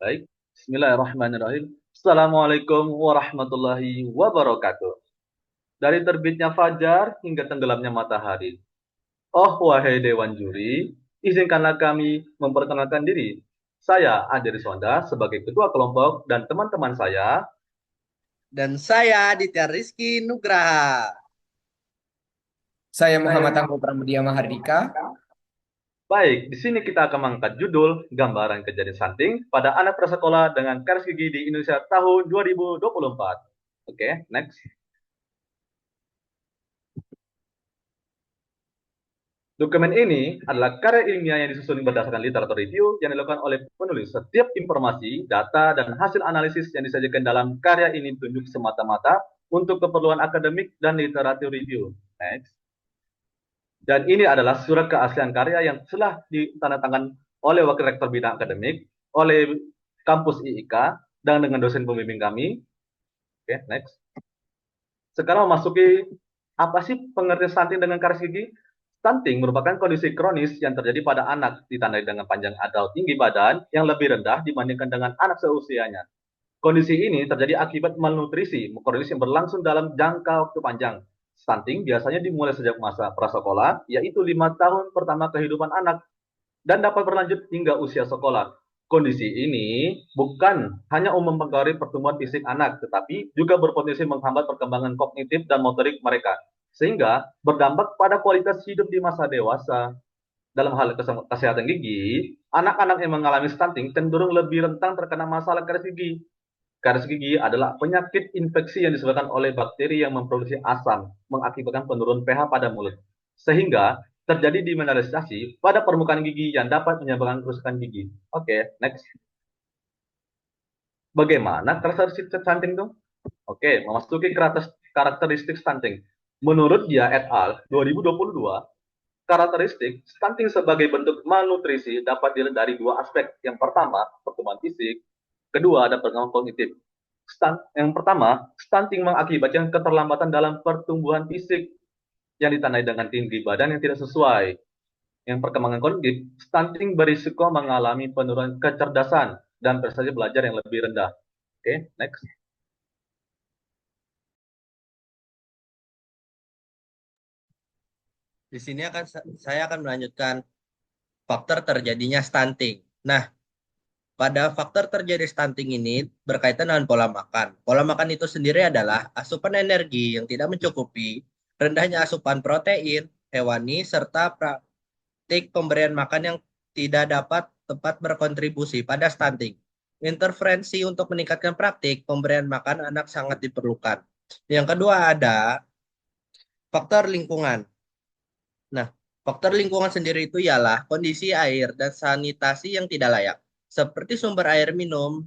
Baik, Bismillahirrahmanirrahim. Assalamualaikum warahmatullahi wabarakatuh. Dari terbitnya fajar hingga tenggelamnya matahari. Oh, wahai Dewan Juri, izinkanlah kami memperkenalkan diri. Saya Ade Riswanda sebagai ketua kelompok dan teman-teman saya. Dan saya Aditya Rizky Nugraha. Saya Muhammad Tangguh Pramudia Mahardika. Baik, di sini kita akan mengangkat judul gambaran kejadian stunting pada anak prasekolah dengan garis gigi di Indonesia tahun 2024. Oke, next. Dokumen ini adalah karya ilmiah yang disusun berdasarkan literatur review yang dilakukan oleh penulis. Setiap informasi, data, dan hasil analisis yang disajikan dalam karya ini tunjuk semata-mata untuk keperluan akademik dan literatur review. Next. Dan ini adalah surat keaslian karya yang telah ditandatangan oleh Wakil Rektor Bidang Akademik, oleh kampus IIK, dan dengan dosen pembimbing kami. Oke, next. Sekarang memasuki apa sih pengertian stunting dengan garis gigi? Stunting merupakan kondisi kronis yang terjadi pada anak, ditandai dengan panjang atau tinggi badan yang lebih rendah dibandingkan dengan anak seusianya. Kondisi ini terjadi akibat malnutrisi kronis yang berlangsung dalam jangka waktu panjang. Stunting biasanya dimulai sejak masa prasekolah, yaitu 5 tahun pertama kehidupan anak, dan dapat berlanjut hingga usia sekolah. Kondisi ini bukan hanya mempengaruhi pertumbuhan fisik anak, tetapi juga berpotensi menghambat perkembangan kognitif dan motorik mereka, sehingga berdampak pada kualitas hidup di masa dewasa. Dalam hal kesehatan gigi, anak-anak yang mengalami stunting cenderung lebih rentan terkena masalah garis gigi. Garis gigi adalah penyakit infeksi yang disebabkan oleh bakteri yang memproduksi asam, mengakibatkan penurunan pH pada mulut. Sehingga terjadi demineralisasi pada permukaan gigi yang dapat menyebabkan kerusakan gigi. Oke, next. Bagaimana karakteristik stunting itu? Oke, memasuki karakteristik stunting. Menurut dia et al. 2022, karakteristik stunting sebagai bentuk malnutrisi dapat dilihat dari dua aspek. Yang pertama, pertumbuhan fisik. Kedua, ada perkembangan kognitif. Yang pertama, stunting mengakibatkan keterlambatan dalam pertumbuhan fisik yang ditandai dengan tinggi badan yang tidak sesuai. Yang perkembangan kognitif, stunting berisiko mengalami penurunan kecerdasan dan prestasi belajar yang lebih rendah. Oke, next. Di sini saya akan melanjutkan faktor terjadinya stunting. Nah, pada faktor terjadi stunting ini berkaitan dengan pola makan. Pola makan itu sendiri adalah asupan energi yang tidak mencukupi, rendahnya asupan protein, hewani, serta praktik pemberian makan yang tidak dapat tepat berkontribusi pada stunting. Intervensi untuk meningkatkan praktik pemberian makan anak sangat diperlukan. Yang kedua ada faktor lingkungan. Nah, faktor lingkungan sendiri itu ialah kondisi air dan sanitasi yang tidak layak, seperti sumber air minum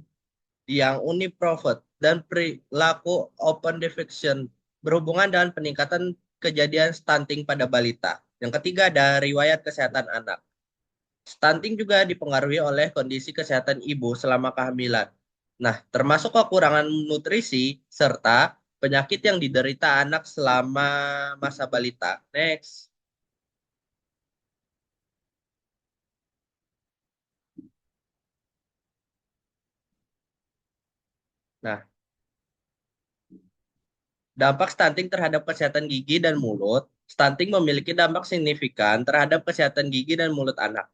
yang uniprofit dan perilaku open defecation berhubungan dengan peningkatan kejadian stunting pada balita. Yang ketiga ada riwayat kesehatan anak. Stunting juga dipengaruhi oleh kondisi kesehatan ibu selama kehamilan. Nah, termasuk kekurangan nutrisi serta penyakit yang diderita anak selama masa balita. Next. Nah, dampak stunting terhadap kesehatan gigi dan mulut. Stunting memiliki dampak signifikan terhadap kesehatan gigi dan mulut anak.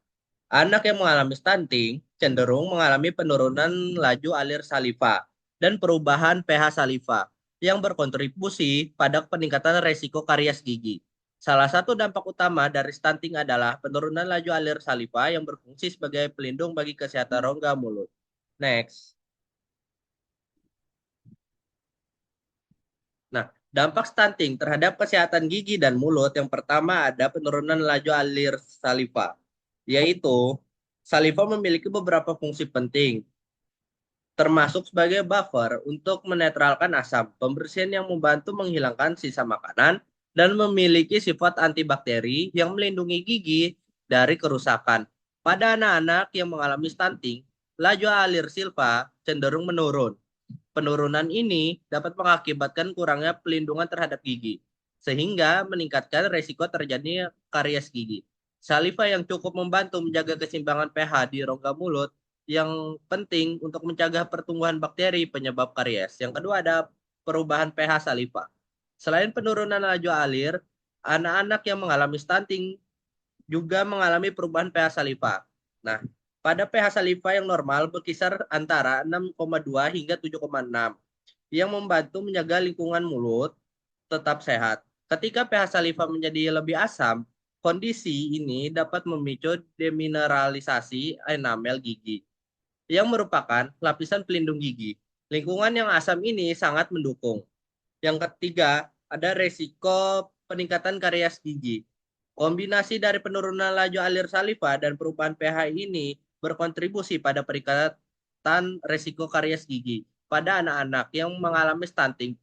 Anak yang mengalami stunting cenderung mengalami penurunan laju alir saliva dan perubahan pH saliva yang berkontribusi pada peningkatan resiko karies gigi. Salah satu dampak utama dari stunting adalah penurunan laju alir saliva yang berfungsi sebagai pelindung bagi kesehatan rongga mulut. Next. Nah, dampak stunting terhadap kesehatan gigi dan mulut yang pertama ada penurunan laju alir saliva, yaitu saliva memiliki beberapa fungsi penting, termasuk sebagai buffer untuk menetralkan asam, pembersihan yang membantu menghilangkan sisa makanan, dan memiliki sifat antibakteri yang melindungi gigi dari kerusakan. Pada anak-anak yang mengalami stunting, laju alir silva cenderung menurun. Penurunan ini dapat mengakibatkan kurangnya pelindungan terhadap gigi, sehingga meningkatkan risiko terjadinya karies gigi. Saliva yang cukup membantu menjaga keseimbangan pH di rongga mulut yang penting untuk mencegah pertumbuhan bakteri penyebab karies. Yang kedua ada perubahan pH saliva. Selain penurunan laju alir, anak-anak yang mengalami stunting juga mengalami perubahan pH saliva. Nah, pada pH saliva yang normal berkisar antara 6,2 hingga 7,6 yang membantu menjaga lingkungan mulut tetap sehat. Ketika pH saliva menjadi lebih asam, kondisi ini dapat memicu demineralisasi enamel gigi yang merupakan lapisan pelindung gigi. Lingkungan yang asam ini sangat mendukung. Yang ketiga, ada resiko peningkatan karies gigi. Kombinasi dari penurunan laju alir saliva dan perubahan pH ini berkontribusi pada peningkatan resiko karies gigi pada anak-anak yang mengalami stunting.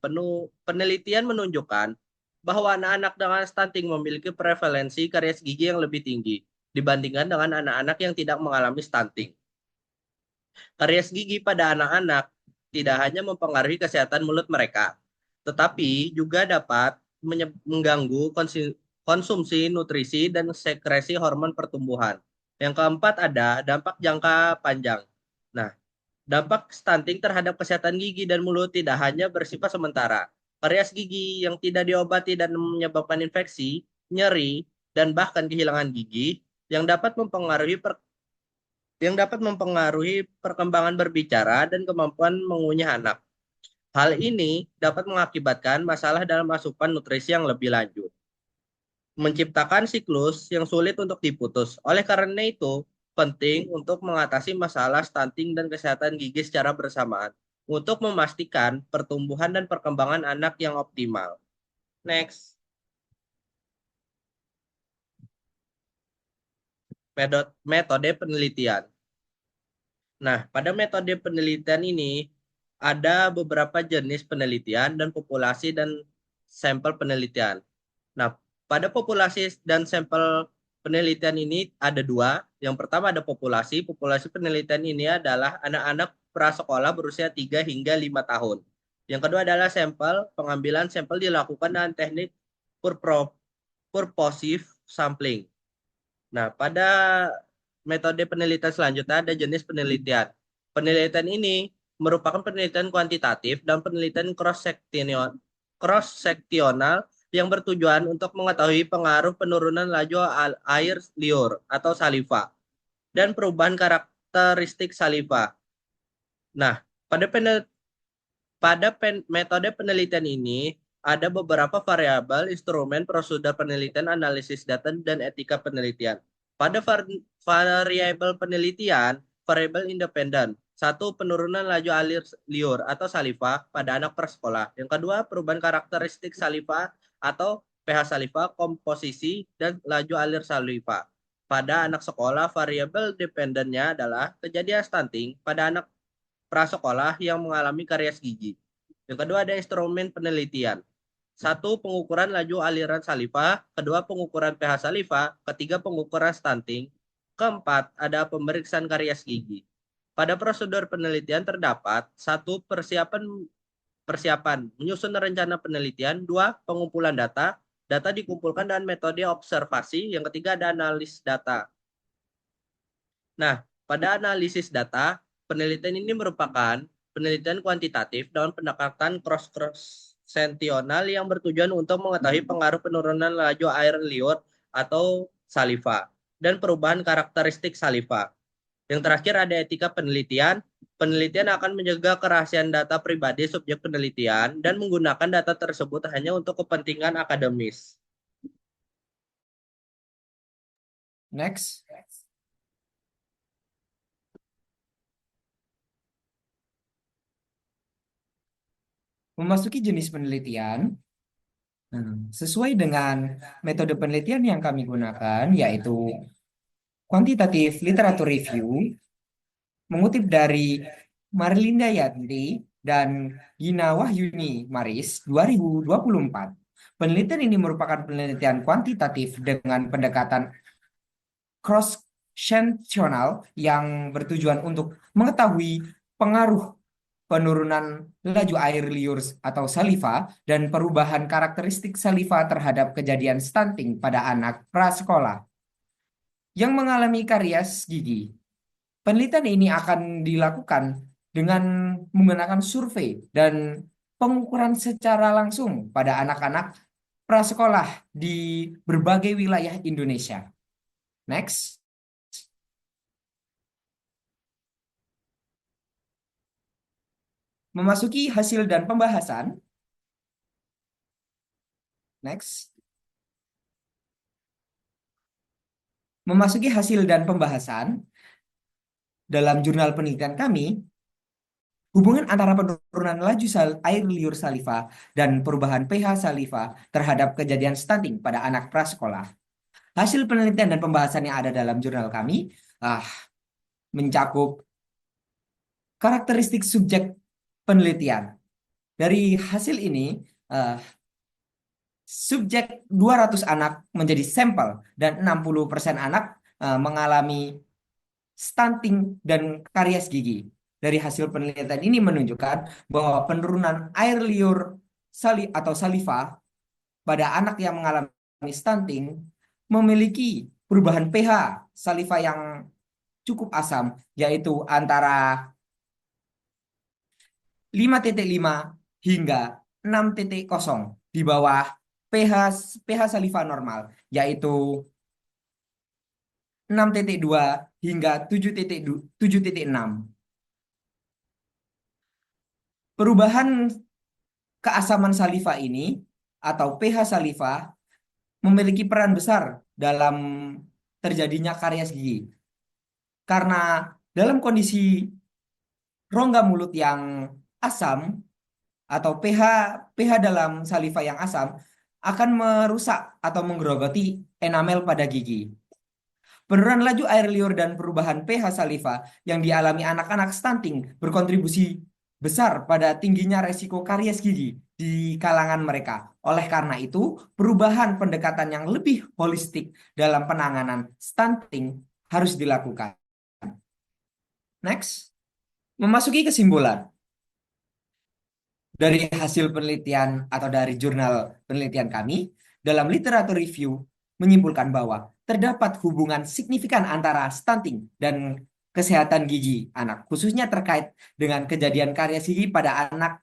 Penelitian menunjukkan bahwa anak-anak dengan stunting memiliki prevalensi karies gigi yang lebih tinggi dibandingkan dengan anak-anak yang tidak mengalami stunting. Karies gigi pada anak-anak tidak hanya mempengaruhi kesehatan mulut mereka, tetapi juga dapat mengganggu konsumsi nutrisi dan sekresi hormon pertumbuhan. Yang keempat ada dampak jangka panjang. Nah, dampak stunting terhadap kesehatan gigi dan mulut tidak hanya bersifat sementara. Karies gigi yang tidak diobati dan menyebabkan infeksi, nyeri, dan bahkan kehilangan gigi yang dapat mempengaruhi perkembangan berbicara dan kemampuan mengunyah anak. Hal ini dapat mengakibatkan masalah dalam asupan nutrisi yang lebih lanjut, menciptakan siklus yang sulit untuk diputus. Oleh karena itu, penting untuk mengatasi masalah stunting dan kesehatan gigi secara bersamaan untuk memastikan pertumbuhan dan perkembangan anak yang optimal. Next, metode penelitian. Nah, pada metode penelitian ini ada beberapa jenis penelitian dan populasi dan sampel penelitian. Nah, pada populasi dan sampel penelitian ini ada dua. Yang pertama ada populasi. Populasi penelitian ini adalah anak-anak prasekolah berusia 3 hingga 5 tahun. Yang kedua adalah sampel. Pengambilan sampel dilakukan dengan teknik purposive sampling. Nah, pada metode penelitian selanjutnya ada jenis penelitian. Penelitian ini merupakan penelitian kuantitatif dan penelitian cross-seksional yang bertujuan untuk mengetahui pengaruh penurunan laju air liur atau saliva dan perubahan karakteristik saliva. Nah, pada metode penelitian ini ada beberapa variabel, instrumen, prosedur penelitian, analisis data, dan etika penelitian. Pada variabel penelitian, variabel independen. Satu, penurunan laju alir liur atau saliva pada anak prasekolah. Yang kedua, perubahan karakteristik saliva atau pH saliva, komposisi, dan laju alir saliva. Pada anak sekolah, variabel dependennya adalah kejadian stunting pada anak prasekolah yang mengalami karies gigi. Yang kedua ada instrumen penelitian. Satu, pengukuran laju aliran saliva. Kedua, pengukuran pH saliva. Ketiga, pengukuran stunting. Keempat, ada pemeriksaan karies gigi. Pada prosedur penelitian terdapat satu, persiapan menyusun rencana penelitian. Dua, pengumpulan data. Data dikumpulkan dengan metode observasi. Yang ketiga ada analisis data. Nah, pada analisis data, penelitian ini merupakan penelitian kuantitatif dengan pendekatan cross-seksional yang bertujuan untuk mengetahui pengaruh penurunan laju air liur atau saliva dan perubahan karakteristik saliva. Yang terakhir ada etika penelitian. Penelitian akan menjaga kerahasiaan data pribadi subjek penelitian dan menggunakan data tersebut hanya untuk kepentingan akademis. Next. Memasuki jenis penelitian, sesuai dengan metode penelitian yang kami gunakan, yaitu quantitative literature review, mengutip dari Marlinda Yanti dan Gina Wahyuni Maris 2024. Penelitian ini merupakan penelitian kuantitatif dengan pendekatan cross-seksional yang bertujuan untuk mengetahui pengaruh penurunan laju air liur atau saliva dan perubahan karakteristik saliva terhadap kejadian stunting pada anak prasekolah yang mengalami karies gigi. Penelitian ini akan dilakukan dengan menggunakan survei dan pengukuran secara langsung pada anak-anak prasekolah di berbagai wilayah Indonesia. Next. Memasuki hasil dan pembahasan. Next. Memasuki hasil dan pembahasan dalam jurnal penelitian kami, hubungan antara penurunan laju air liur saliva dan perubahan pH saliva terhadap kejadian stunting pada anak prasekolah. Hasil penelitian dan pembahasan yang ada dalam jurnal kami mencakup karakteristik subjek penelitian. Dari hasil ini, subjek 200 anak menjadi sampel dan 60% anak mengalami stunting dan karies gigi. Dari hasil penelitian ini menunjukkan bahwa penurunan air liur atau saliva pada anak yang mengalami stunting memiliki perubahan pH saliva yang cukup asam, yaitu antara 5,5 hingga 6,0 di bawah pH saliva normal, yaitu 6,2 hingga 7,6. Perubahan keasaman saliva ini atau pH saliva memiliki peran besar dalam terjadinya karies gigi. Karena dalam kondisi rongga mulut yang asam atau pH dalam saliva yang asam akan merusak atau menggerogoti enamel pada gigi. Penurunan laju air liur dan perubahan pH saliva yang dialami anak-anak stunting berkontribusi besar pada tingginya resiko karies gigi di kalangan mereka. Oleh karena itu, perubahan pendekatan yang lebih holistik dalam penanganan stunting harus dilakukan. Next, memasuki kesimpulan. Dari hasil penelitian atau dari jurnal penelitian kami, dalam literatur review menyimpulkan bahwa terdapat hubungan signifikan antara stunting dan kesehatan gigi anak, khususnya terkait dengan kejadian karies gigi pada anak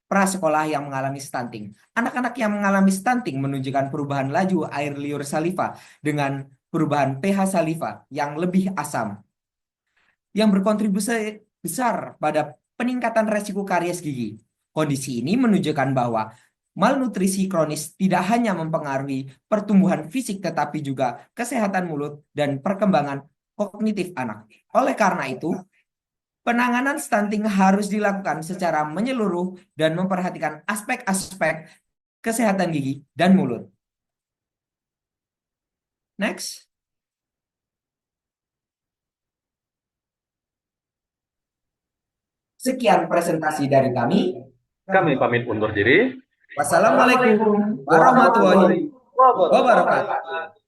prasekolah yang mengalami stunting. Anak-anak yang mengalami stunting menunjukkan perubahan laju air liur saliva dengan perubahan pH saliva yang lebih asam, yang berkontribusi besar pada peningkatan resiko karies gigi. Kondisi ini menunjukkan bahwa malnutrisi kronis tidak hanya mempengaruhi pertumbuhan fisik tetapi juga kesehatan mulut dan perkembangan kognitif anak. Oleh karena itu, penanganan stunting harus dilakukan secara menyeluruh dan memperhatikan aspek-aspek kesehatan gigi dan mulut. Next. Sekian presentasi dari kami. Kami pamit undur diri. Wassalamualaikum warahmatullahi wabarakatuh.